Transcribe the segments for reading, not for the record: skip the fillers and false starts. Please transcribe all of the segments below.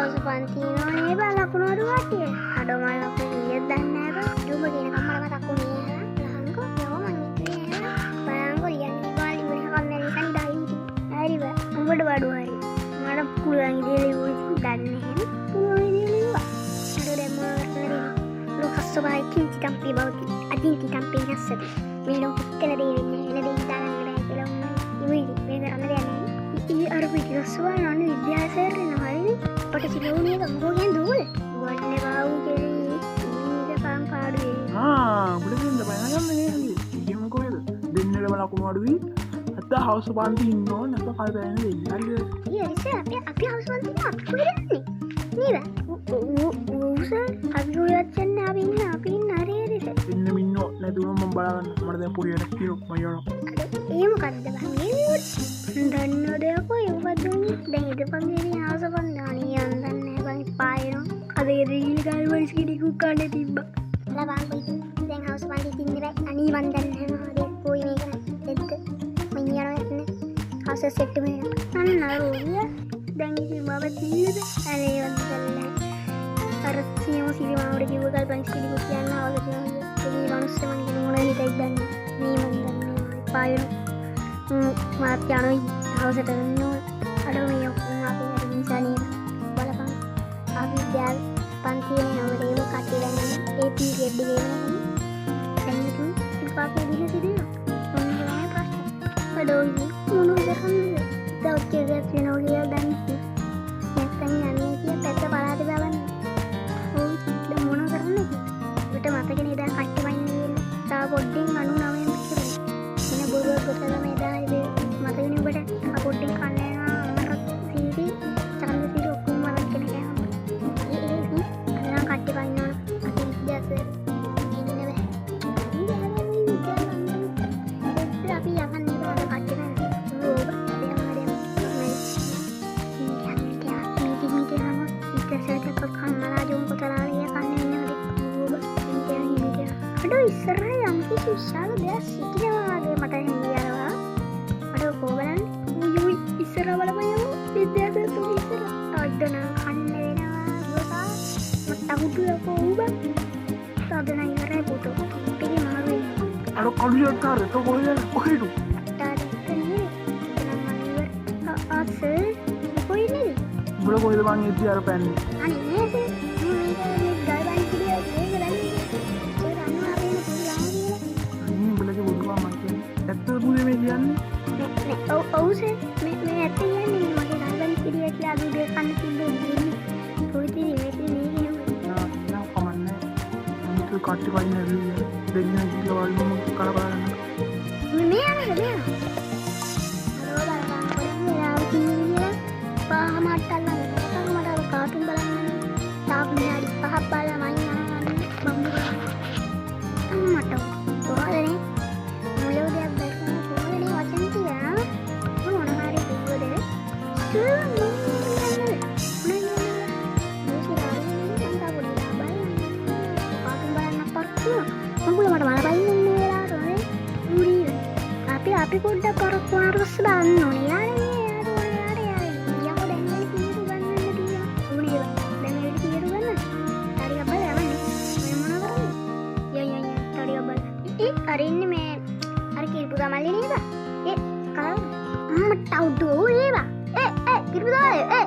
House පන්තිනෝ නේ බා ලකුණු අඩු කට්ටිය. අඩෝ මම ලකුණු කීයක් දන්නේ නැහැ බා. දුඹ කියනකම් මම මතක් වුණේ නැහැ. ලහංකෝ යෝ මං ඉන්නේ නැහැ. බලංකෝ යන්නේ බාලි ඉවරකම් මැරිකන් ඩයිටි. හරි බා. උඹට බඩු හරි. මට පුළුවන් ඉතින් ලියුවා දන්නේ නැහැ. පුළුවන් ඉතින් ලියුවා. අර දැන් මොනවද කරන්නේ? ලෝකස් සබයි කිංචි කම්පි බෞති. අදින්ති කම්පි නැස්සති. මේ ලෝකෙ කියලා දෙන්නේ එන දෙයක් දාන්න බෑ කියලා උන්නේ. ඉවිලි මේ කරන්න දෙයක් නැහැ. ඉතින් අර පිටිස්සුවා නෝන විද්‍යාසර් නහයි. පොට සිලෝනිය ගම්බෝ ගියන් දුවල. වඩනේ බාවු කෙලි. මේක පන් පාඩුවේ. බුලෙන්ද බයගන්න නේද? ඉතින් කොහෙද? දෙන්නේම ලකුණු අඩුයි. අත්ත හවුස් පන්ති ඉන්නෝ නැත්නම් කල් බෑනේ දෙන්නේ. හරිද? ඊයරිස අපි හවුස් පන්තිනේ අපි කොහෙද යන්නේ? නේද? ඌස අපි කොහෙද යන්නේ? අපි ඉන්න හරියරිස. ඉන්න මින්නෝ නැතුණු මම බලන්න. මට දැන් පොරියට කිරෝ මම යනවා. ඒ මොකද්ද බං? දන්නෝ දෙයක් කොහෙවත් දුන්නේ. දැන් ඉදපන් දෙන්නේ හවුස් පන්ති අනියන් දන්නේ බං පායනවා. අද රීල් ගල් වයිස් කිඩිකු කන්නේ තිබ්බා. ලබන් කොයි දැන් හවුස් පන්ති තින්නේ බෑ. අනී මන් දන්නේ නැහැ. කොයි මේක දෙද්ද? මම යනවා යන්නේ. හවුස් සෙට් වෙනවා. අන්න රෝගිය. දැන් ඉතින් මම තීයද? අනේ වන්දන්නේ. අර සියම සිරිමාවට කිව්ව ගල් වයිස් කිඩිකු කියන්න අවශ්‍ය නැහැ. ඒ මනුස්සය මන් කියන මොන හිතයිද දන්නේ. මේ මන් දන්නේ පායනවා. මාත් යනවා හවුස් එකට යනවා. අඩෝ මේ ඔක්කොම අපි හරි ඉන්සානිය බලපන්. අපි දැන් පන්තියේ නවරේම කටි වෙනවා. ඒ පීරියඩ් එකේ වෙනවා. දැන් ඉතින් ඉපාපේ දින සිදුවෙනවා. මොන තමයි ප්‍රශ්න. අඩෝ මොනවද කරන්නේ? දවල්කේ වෙනවා කියලා දැන් නැත්නම් යන්නේ කියලා පැත්ත පලාට බලන්න. ඕයි දැන් මොන කරන්නේ? උට මතක නේද කට්ටි වයින්නේ කියලා. තා පොඩ්ඩෙන් 99 කියලා. එන බොරුව පොතල මේ දායි මතකනේ උඹට තා පොඩ්ඩෙන් කන්නේ නා අම්මට සීටි චන්ද සීටි ඔක්කොම මලක් කෙනෙක් යනවා. අදනම් කට්ටි වයින්නවා. අපි විද්‍යාස ඉන්නේ බෑ. අපි යන්නේ බෑ කට්ටි වයින්. ඕක ඉස්සරහ යම් කිසි විශාල දෙයක් සිටිනවා වගේ මට හිතෙනවා. මට කොහොමද උයුයි ඉස්සරහ බලපෑම විද්‍යාසර් තුමි ඉස්සරහ අඩන කන්න වෙනවා බෝසා මට අහුටුවකෝ උඹ සාදන ඉවරයි පුතෝ පිළි මාරු අර කඩියක් කාරේ તો කොහෙද තාත්තනේ නම් අසේ කොයිනේ උඹලා කොහෙද මං ඉති අර පැන්නේ අනේ නේද මේ ගල්බන් කිරිය ඒක ඇත්ත පුදේ මේ කියන්නේ ඔව්සේ මේ ඇත්ත කියන්නේ මගේ ගල්බන් කිරිය කියලා අපි දෙක කන්න තිබ්බේ කොයිද මේ නා කමන්නේ අනිත් කට්ටි වයින් ඇවිල්ලා දෙන්න කියලා වල්ම කන බලන්න මේ යන්නේ අර බලන්න වෙලාව තියෙනවා පාහමට්ටල්ලා මට කාටුන් බලන්න තාප් මිනිහාරි පහක් බලලා මයින් යනවා බම්බු අම්මට කොහොමද අපි පොඩ්ඩක් කරක් වරස් දාන්න ඕනේ. යන්නේ යකෝ දැන් මේ කීරු ගන්නන්න තියෙනවා. උනේ දැන් මේ කීරු ගන්න. හරි අප්පා යවන්නේ. මේ මොන කරන්නේ? යය හරි අප්පා. අර ඉන්නේ මේ අර කිරිපු ගමල්ලේ නේද? කලව අම්මට අවුඩෝ ඒවා. කිරිපු දාලා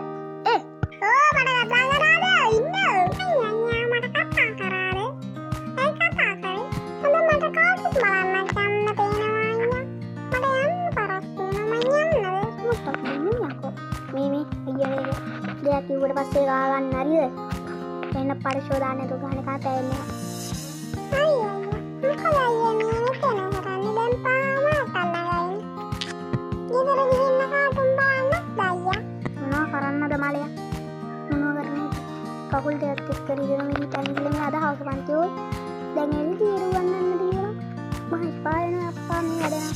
මට කතා කරාද ඉන්න. අයියා මට කතා කරාද? ඒ කතා කරේ. හොඳ මට කාටද බලන්න යන්න තේනවා අයියා. මට යන්න පරක් වෙනවා මම යන්නද? මොකක්ද මේ යකෝ. මේ අයියා දෙයක් කිව්වට පස්සේ ගා ගන්න හරියද? එන්න පරිශෝ දාන්න නේද ගහන කතා එන්නේ. අයියා මොකද අයියා මේ මෙතන කරන්නේ දැන් පාවා ගෙදර ගිහින් කාටුන් බලන්නත් අයියා මොනවා කරන්නද මලයා මොනවා කරන්නේ කකුල් දෙකක් එක්ක රිදෙන මිනිහට ඉන්නේ අද හවුස් පන්තිෝ දැන් එන්නේ තීරු ගන්නන්න තියෙනවා මම පායන අප්පා මේ වැඩන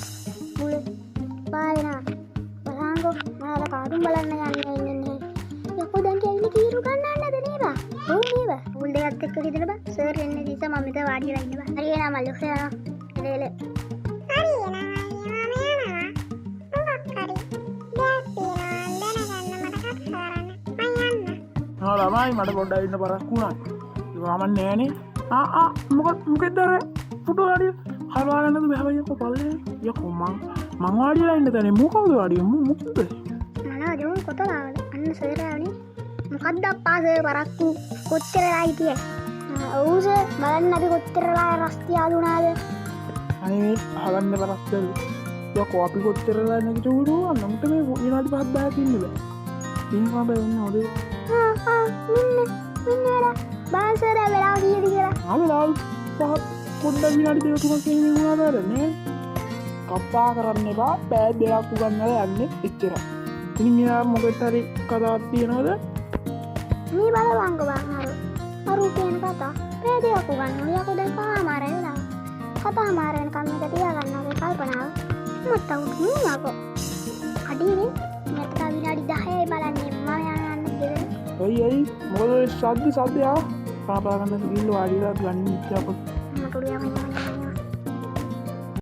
මුල පායන බලංගෝ මම කාටුන් බලන්න යන්නේ ඉන්නේ යකෝ දැන් කියන්නේ තීරු ගන්නන්නද නේද ඔව් නේද මුල් දෙකක් එක්ක රිදෙන බා සර් එන්නේ දිස මම මෙතන වාඩි වෙලා ඉන්න බා හරි එනවා මල්ලෝ එල එල හරි එනවා ළමයි මට පොඩ්ඩක් ඉන්න පරක්කුණා. ඒක මම නෑනේ. මොකද අර ෆොටෝ ආඩිය හරවා ගන්නද බෑ යකෝ පල්ලේ. යකෝ මං වාඩිලා ඉන්න තැනේ මොකද වාඩිය මොකද? මලා ජෝන් කොතලාද? අන්න සරාවනේ. මොකද්ද අප්පා සර් පරක්කු කොච්චරලා හිටියේ? ඔව් සර් බලන්න අපි කොච්චරලා රස්තිය ආදුනාද? අනේ හලන්න පරස්තල්. යකෝ අපි කොච්චරලා නැගිටුණා නම්ට මේ විනාඩි 5ක් 10ක් ඉන්න බෑ. ඉන්න බෑ නෝදේ. මින්න බාසර වෙලා කීයද කියලා. වෙලාව පහක් පොඩ්ඩක් විනාඩි 2-3ක් ඉන්න වුණාද නේ? කප්පා කරන්න එපා. පෑ දෙකක් උගන්නලා යන්නේ එච්චරයි. ඉතින් මෙයා මොකද හරි කතාවක් තියනවද? මේ බලවංග බං අරු කියන කතා. පෑ දෙකක් උගන්නලා යකෝ දැන් පාමාර වෙලා. කතා මාර වෙනකම් මේක තියාගන්නගේ කල්පනාව. මට උන් යකෝ. අඩිනේ මෙතන විනාඩි 10යි බලන්නේ මම යන්න ගෙදර. අයි මොකද සද්ද ආ පාපා ගන්න ගිහින් වාඩිලා ගනින් ඉච්චා